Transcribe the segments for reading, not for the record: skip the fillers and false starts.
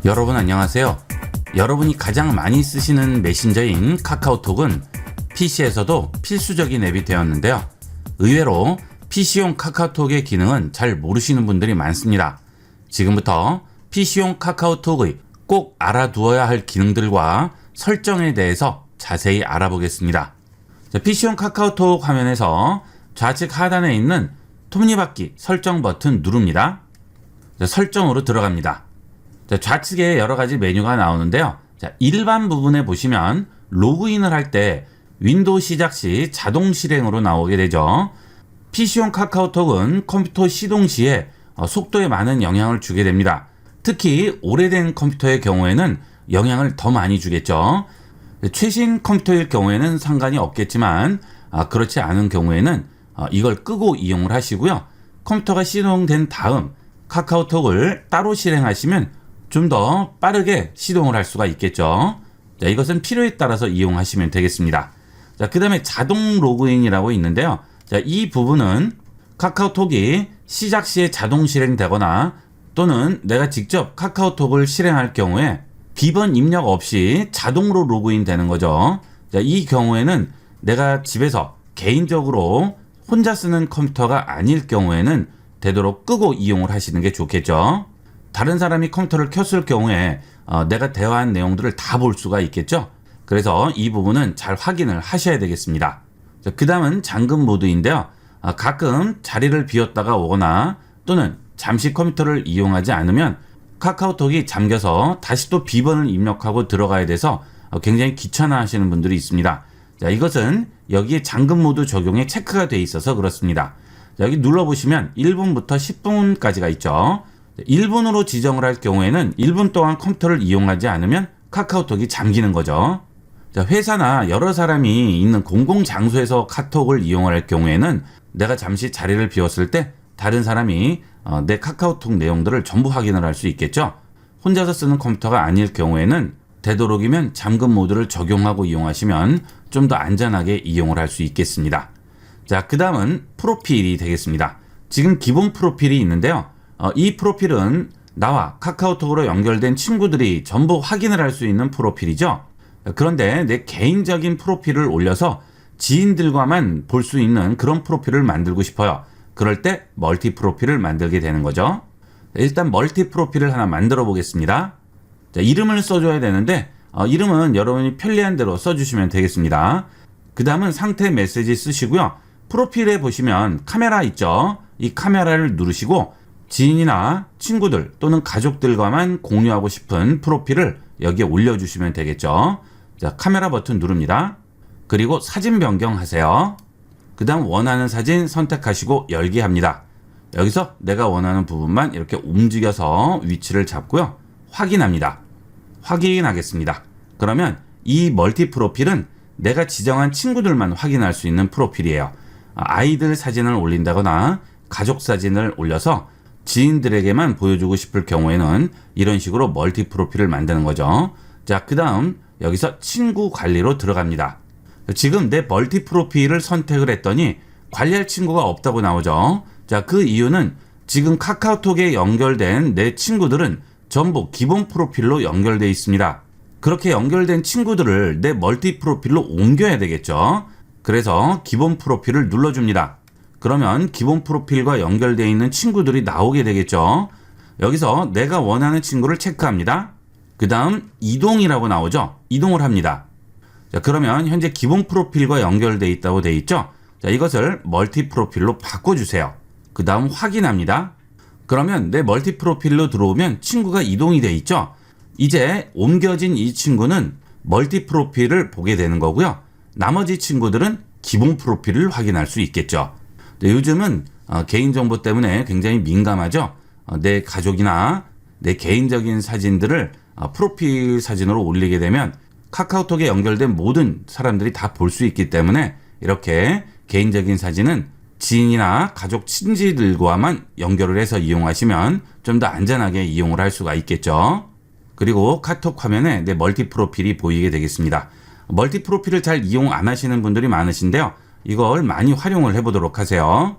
여러분 안녕하세요. 여러분이 가장 많이 쓰시는 메신저인 카카오톡은 PC에서도 필수적인 앱이 되었는데요. 의외로 PC용 카카오톡의 기능은 잘 모르시는 분들이 많습니다. 지금부터 PC용 카카오톡의 꼭 알아두어야 할 기능들과 설정에 대해서 자세히 알아보겠습니다. PC용 카카오톡 화면에서 좌측 하단에 있는 톱니바퀴 설정 버튼 누릅니다. 설정으로 들어갑니다. 좌측에 여러 가지 메뉴가 나오는데요. 일반 부분에 보시면 로그인을 할 때 윈도우 시작 시 자동 실행으로 나오게 되죠. PC용 카카오톡은 컴퓨터 시동 시에 속도에 많은 영향을 주게 됩니다. 특히 오래된 컴퓨터의 경우에는 영향을 더 많이 주겠죠. 최신 컴퓨터일 경우에는 상관이 없겠지만 그렇지 않은 경우에는 이걸 끄고 이용을 하시고요. 컴퓨터가 시동된 다음 카카오톡을 따로 실행하시면 좀 더 빠르게 시동을 할 수가 있겠죠. 이것은 필요에 따라서 이용하시면 되겠습니다. 그 다음에 자동 로그인이라고 있는데요. 이 부분은 카카오톡이 시작 시에 자동 실행되거나 또는 내가 직접 카카오톡을 실행할 경우에 비번 입력 없이 자동으로 로그인 되는 거죠. 이 경우에는 내가 집에서 개인적으로 혼자 쓰는 컴퓨터가 아닐 경우에는 되도록 끄고 이용을 하시는 게 좋겠죠. 다른 사람이 컴퓨터를 켰을 경우에 내가 대화한 내용들을 다 볼 수가 있겠죠. 그래서 이 부분은 잘 확인을 하셔야 되겠습니다. 그 다음은 잠금 모드인데요. 가끔 자리를 비웠다가 오거나 또는 잠시 컴퓨터를 이용하지 않으면 카카오톡이 잠겨서 다시 또 비번을 입력하고 들어가야 돼서 굉장히 귀찮아 하시는 분들이 있습니다. 이것은 여기에 잠금 모드 적용에 체크가 되어 있어서 그렇습니다. 여기 눌러보시면 1분부터 10분까지가 있죠. 1분으로 지정을 할 경우에는 1분 동안 컴퓨터를 이용하지 않으면 카카오톡이 잠기는 거죠. 회사나 여러 사람이 있는 공공장소에서 카톡을 이용할 경우에는 내가 잠시 자리를 비웠을 때 다른 사람이 내 카카오톡 내용들을 전부 확인을 할 수 있겠죠. 혼자서 쓰는 컴퓨터가 아닐 경우에는 되도록이면 잠금 모드를 적용하고 이용하시면 좀 더 안전하게 이용을 할 수 있겠습니다. 그 다음은 프로필이 되겠습니다. 지금 기본 프로필이 있는데요. 이 프로필은 나와 카카오톡으로 연결된 친구들이 전부 확인을 할 수 있는 프로필이죠. 그런데 내 개인적인 프로필을 올려서 지인들과만 볼 수 있는 그런 프로필을 만들고 싶어요. 그럴 때 멀티 프로필을 만들게 되는 거죠. 일단 멀티 프로필을 하나 만들어 보겠습니다. 이름을 써줘야 되는데 이름은 여러분이 편리한 대로 써주시면 되겠습니다. 그 다음은 상태 메시지 쓰시고요. 프로필에 보시면 카메라 있죠. 이 카메라를 누르시고 지인이나 친구들 또는 가족들과만 공유하고 싶은 프로필을 여기에 올려주시면 되겠죠. 카메라 버튼 누릅니다. 그리고 사진 변경하세요. 그 다음 원하는 사진 선택하시고 열기 합니다. 여기서 내가 원하는 부분만 이렇게 움직여서 위치를 잡고요. 확인합니다. 확인하겠습니다. 그러면 이 멀티 프로필은 내가 지정한 친구들만 확인할 수 있는 프로필이에요. 아이들 사진을 올린다거나 가족 사진을 올려서 지인들에게만 보여주고 싶을 경우에는 이런 식으로 멀티 프로필을 만드는 거죠. 그 다음 여기서 친구 관리로 들어갑니다. 지금 내 멀티 프로필을 선택을 했더니 관리할 친구가 없다고 나오죠. 그 이유는 지금 카카오톡에 연결된 내 친구들은 전부 기본 프로필로 연결되어 있습니다. 그렇게 연결된 친구들을 내 멀티 프로필로 옮겨야 되겠죠. 그래서 기본 프로필을 눌러줍니다. 그러면 기본 프로필과 연결되어 있는 친구들이 나오게 되겠죠. 여기서 내가 원하는 친구를 체크합니다. 그 다음 이동이라고 나오죠. 이동을 합니다. 그러면 현재 기본 프로필과 연결되어 있다고 되어 있죠. 이것을 멀티 프로필로 바꿔주세요. 그 다음 확인합니다. 그러면 내 멀티 프로필로 들어오면 친구가 이동이 되어 있죠. 이제 옮겨진 이 친구는 멀티 프로필을 보게 되는 거고요. 나머지 친구들은 기본 프로필을 확인할 수 있겠죠. 요즘은 개인정보 때문에 굉장히 민감하죠. 내 가족이나 내 개인적인 사진들을 프로필 사진으로 올리게 되면 카카오톡에 연결된 모든 사람들이 다 볼 수 있기 때문에 이렇게 개인적인 사진은 지인이나 가족 친지들과만 연결을 해서 이용하시면 좀 더 안전하게 이용을 할 수가 있겠죠. 그리고 카톡 화면에 내 멀티 프로필이 보이게 되겠습니다. 멀티 프로필을 잘 이용 안 하시는 분들이 많으신데요. 이걸 많이 활용을 해보도록 하세요.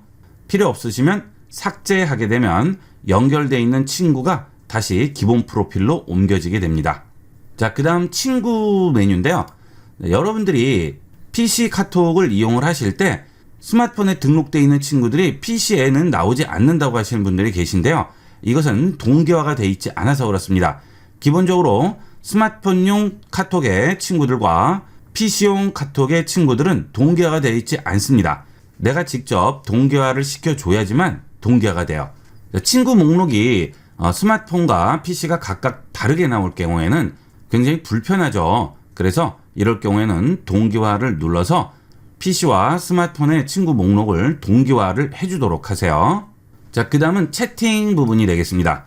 필요 없으시면 삭제하게 되면 연결되어 있는 친구가 다시 기본 프로필로 옮겨지게 됩니다. 자, 그 다음 친구 메뉴인데요. 여러분들이 PC 카톡을 이용을 하실 때 스마트폰에 등록되어 있는 친구들이 PC에는 나오지 않는다고 하시는 분들이 계신데요. 이것은 동기화가 되어 있지 않아서 그렇습니다. 기본적으로 스마트폰용 카톡의 친구들과 PC용 카톡의 친구들은 동기화가 되어 있지 않습니다. 내가 직접 동기화를 시켜줘야지만 동기화가 돼요. 친구 목록이 스마트폰과 PC가 각각 다르게 나올 경우에는 굉장히 불편하죠. 그래서 이럴 경우에는 동기화를 눌러서 PC와 스마트폰의 친구 목록을 동기화를 해주도록 하세요. 자, 그 다음은 채팅 부분이 되겠습니다.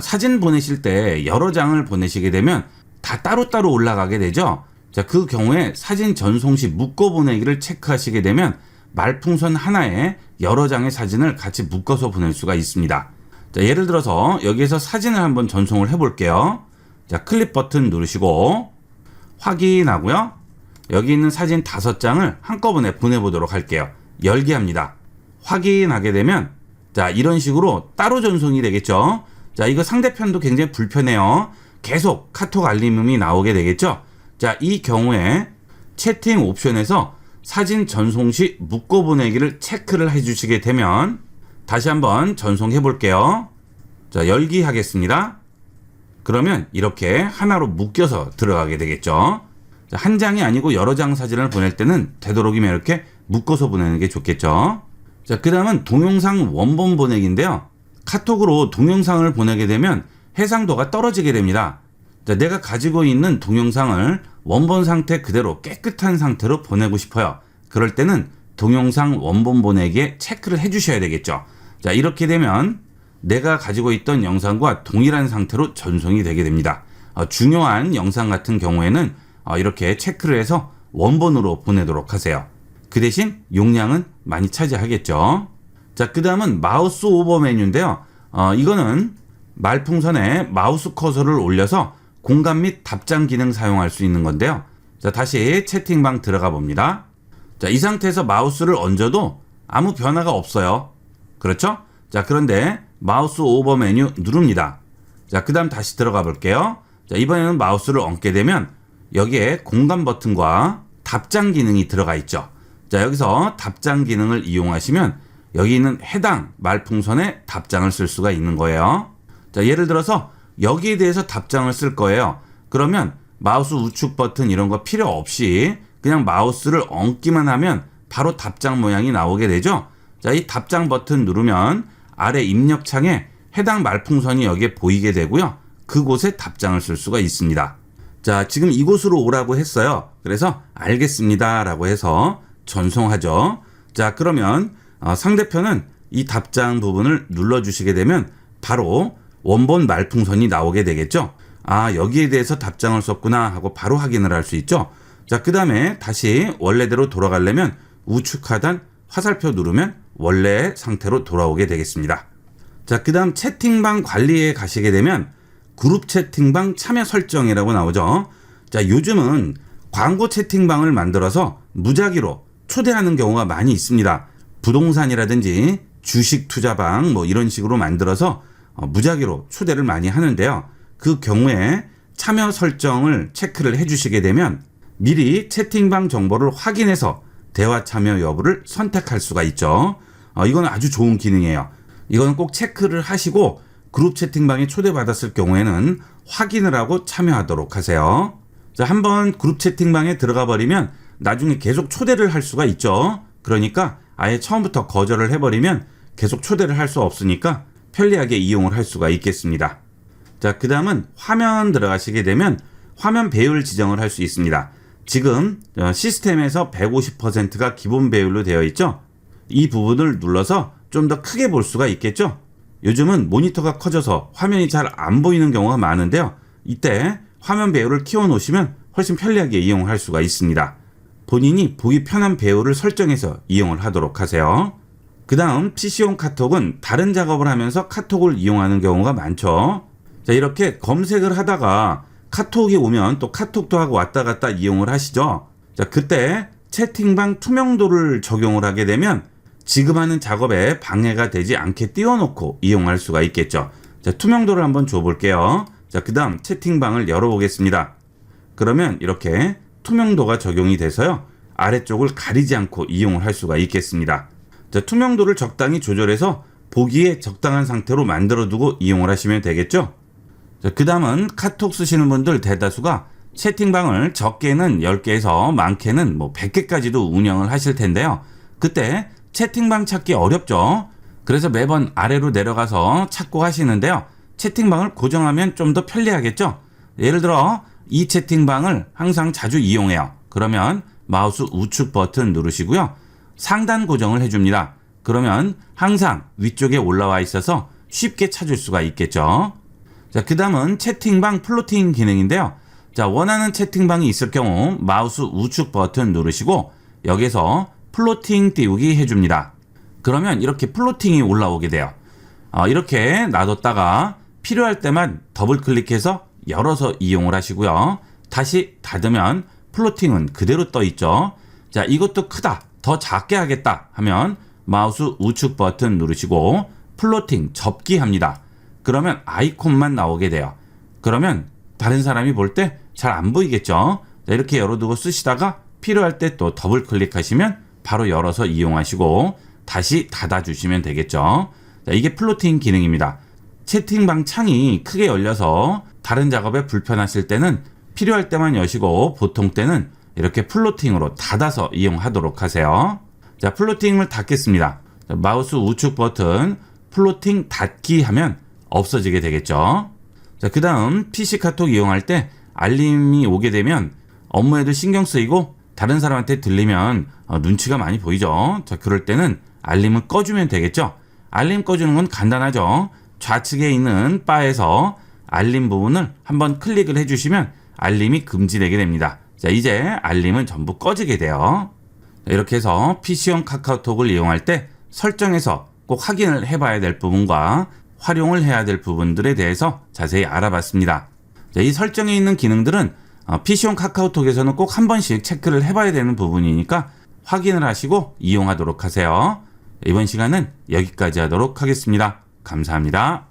사진 보내실 때 여러 장을 보내시게 되면 다 따로따로 올라가게 되죠. 자, 그 경우에 사진 전송 시 묶어 보내기를 체크하시게 되면 말풍선 하나에 여러 장의 사진을 같이 묶어서 보낼 수가 있습니다. 자, 예를 들어서 여기에서 사진을 한번 전송을 해볼게요. 자, 클릭 버튼 누르시고 확인하고요. 여기 있는 사진 5장을 한꺼번에 보내보도록 할게요. 열기 합니다. 확인하게 되면 자, 이런 식으로 따로 전송이 되겠죠. 자, 이거 상대편도 굉장히 불편해요. 계속 카톡 알림음이 나오게 되겠죠. 자, 이 경우에 채팅 옵션에서 사진 전송 시 묶어 보내기를 체크를 해주시게 되면 다시 한번 전송해 볼게요. 자, 열기 하겠습니다. 그러면 이렇게 하나로 묶여서 들어가게 되겠죠. 자, 한 장이 아니고 여러 장 사진을 보낼 때는 되도록이면 이렇게 묶어서 보내는 게 좋겠죠. 자, 그 다음은 동영상 원본 보내기인데요. 카톡으로 동영상을 보내게 되면 해상도가 떨어지게 됩니다. 자, 내가 가지고 있는 동영상을 원본 상태 그대로 깨끗한 상태로 보내고 싶어요. 그럴 때는 동영상 원본 보내기에 체크를 해주셔야 되겠죠. 자, 이렇게 되면 내가 가지고 있던 영상과 동일한 상태로 전송이 되게 됩니다. 중요한 영상 같은 경우에는 이렇게 체크를 해서 원본으로 보내도록 하세요. 그 대신 용량은 많이 차지하겠죠. 자, 그 다음은 마우스 오버 메뉴인데요. 이거는 말풍선에 마우스 커서를 올려서 공감 및 답장 기능 사용할 수 있는 건데요. 자, 다시 채팅방 들어가 봅니다. 자, 이 상태에서 마우스를 얹어도 아무 변화가 없어요. 그렇죠? 자, 그런데 마우스 오버 메뉴 누릅니다. 자, 그 다음 다시 들어가 볼게요. 자, 이번에는 마우스를 얹게 되면 여기에 공감 버튼과 답장 기능이 들어가 있죠. 자, 여기서 답장 기능을 이용하시면 여기 있는 해당 말풍선에 답장을 쓸 수가 있는 거예요. 자, 예를 들어서 여기에 대해서 답장을 쓸 거예요. 그러면 마우스 우측 버튼 이런 거 필요 없이 그냥 마우스를 얹기만 하면 바로 답장 모양이 나오게 되죠. 자, 이 답장 버튼 누르면 아래 입력창에 해당 말풍선이 여기에 보이게 되고요. 그곳에 답장을 쓸 수가 있습니다. 자, 지금 이곳으로 오라고 했어요. 그래서 알겠습니다 라고 해서 전송하죠. 자, 그러면 상대편은 이 답장 부분을 눌러주시게 되면 바로 원본 말풍선이 나오게 되겠죠. 아, 여기에 대해서 답장을 썼구나 하고 바로 확인을 할 수 있죠. 자, 그 다음에 다시 원래대로 돌아가려면 우측 하단 화살표 누르면 원래 상태로 돌아오게 되겠습니다. 자, 그 다음 채팅방 관리에 가시게 되면 그룹 채팅방 참여 설정이라고 나오죠. 자, 요즘은 광고 채팅방을 만들어서 무작위로 초대하는 경우가 많이 있습니다. 부동산이라든지 주식 투자방 뭐 이런 식으로 만들어서 무작위로 초대를 많이 하는데요. 그 경우에 참여 설정을 체크를 해주시게 되면 미리 채팅방 정보를 확인해서 대화 참여 여부를 선택할 수가 있죠. 이건 아주 좋은 기능이에요. 이거는 꼭 체크를 하시고 그룹 채팅방에 초대받았을 경우에는 확인을 하고 참여하도록 하세요. 자, 한번 그룹 채팅방에 들어가 버리면 나중에 계속 초대를 할 수가 있죠. 그러니까 아예 처음부터 거절을 해버리면 계속 초대를 할 수 없으니까 편리하게 이용을 할 수가 있겠습니다. 자, 그 다음은 화면 들어가시게 되면 화면 배율 지정을 할 수 있습니다. 지금 시스템에서 150%가 기본 배율로 되어 있죠. 이 부분을 눌러서 좀 더 크게 볼 수가 있겠죠. 요즘은 모니터가 커져서 화면이 잘 안 보이는 경우가 많은데요. 이때 화면 배율을 키워 놓으시면 훨씬 편리하게 이용할 수가 있습니다. 본인이 보기 편한 배율을 설정해서 이용을 하도록 하세요. 그 다음 PC용 카톡은 다른 작업을 하면서 카톡을 이용하는 경우가 많죠. 자, 이렇게 검색을 하다가 카톡이 오면 또 카톡도 하고 왔다 갔다 이용을 하시죠. 자, 그때 채팅방 투명도를 적용을 하게 되면 지금 하는 작업에 방해가 되지 않게 띄워놓고 이용할 수가 있겠죠. 자, 투명도를 한번 줘볼게요. 자, 그 다음 채팅방을 열어보겠습니다. 그러면 이렇게 투명도가 적용이 돼서요. 아래쪽을 가리지 않고 이용을 할 수가 있겠습니다. 자, 투명도를 적당히 조절해서 보기에 적당한 상태로 만들어두고 이용을 하시면 되겠죠. 자, 그 다음은 카톡 쓰시는 분들 대다수가 채팅방을 적게는 10개에서 많게는 100개까지도 운영을 하실 텐데요. 그때 채팅방 찾기 어렵죠. 그래서 매번 아래로 내려가서 찾고 하시는데요. 채팅방을 고정하면 좀 더 편리하겠죠. 예를 들어 이 채팅방을 항상 자주 이용해요. 그러면 마우스 우측 버튼 누르시고요. 상단 고정을 해줍니다. 그러면 항상 위쪽에 올라와 있어서 쉽게 찾을 수가 있겠죠. 자, 그 다음은 채팅방 플로팅 기능인데요. 자, 원하는 채팅방이 있을 경우 마우스 우측 버튼 누르시고 여기서 플로팅 띄우기 해줍니다. 그러면 이렇게 플로팅이 올라오게 돼요. 이렇게 놔뒀다가 필요할 때만 더블 클릭해서 열어서 이용을 하시고요. 다시 닫으면 플로팅은 그대로 떠 있죠. 자, 이것도 크다, 더 작게 하겠다 하면 마우스 우측 버튼 누르시고 플로팅 접기 합니다. 그러면 아이콘만 나오게 돼요. 그러면 다른 사람이 볼 때 잘 안 보이겠죠. 자, 이렇게 열어두고 쓰시다가 필요할 때 또 더블 클릭하시면 바로 열어서 이용하시고 다시 닫아주시면 되겠죠. 자, 이게 플로팅 기능입니다. 채팅방 창이 크게 열려서 다른 작업에 불편하실 때는 필요할 때만 여시고 보통 때는 이렇게 플로팅으로 닫아서 이용하도록 하세요. 자, 플로팅을 닫겠습니다. 자, 마우스 우측 버튼 플로팅 닫기 하면 없어지게 되겠죠. 자, 그 다음 PC 카톡 이용할 때 알림이 오게 되면 업무에도 신경 쓰이고 다른 사람한테 들리면 눈치가 많이 보이죠. 자, 그럴 때는 알림을 꺼주면 되겠죠. 알림 꺼주는 건 간단하죠. 좌측에 있는 바에서 알림 부분을 한번 클릭을 해주시면 알림이 금지되게 됩니다. 자, 이제 알림은 전부 꺼지게 돼요. 자, 이렇게 해서 PC용 카카오톡을 이용할 때 설정에서 꼭 확인을 해봐야 될 부분과 활용을 해야 될 부분들에 대해서 자세히 알아봤습니다. 자, 이 설정에 있는 기능들은 PC용 카카오톡에서는 꼭 한 번씩 체크를 해봐야 되는 부분이니까 확인을 하시고 이용하도록 하세요. 이번 시간은 여기까지 하도록 하겠습니다. 감사합니다.